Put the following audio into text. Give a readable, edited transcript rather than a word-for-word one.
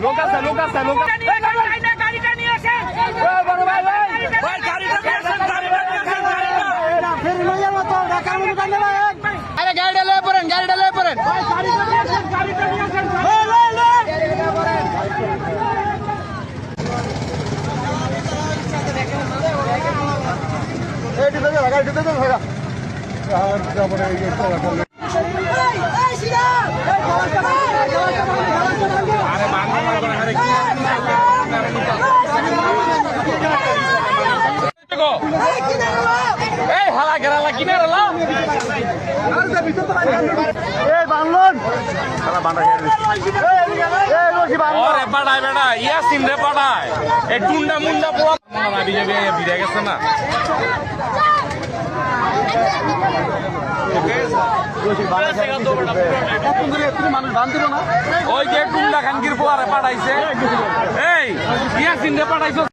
লোক আছে লোক আছে লোক গাড়িটা নিয়ে আসেন আরে গাড়িটা লয়ে পড়েন গাড়িটা লয়ে পড়েন এই হালা গেরালা কিনে রালা এই বানলন সারা বান্দা এই রশি বানলন ওরে পাড়ায় বেটা ইয়াসিন রে পাড়ায় এই টুন্ডা মুন্ডা পোলা না বিজেপি বিরে গেছে না ওই যে টুন্ডা খানকির পোলারে পাঠাইছে এই ইয়াসিন রে পাঠাইছো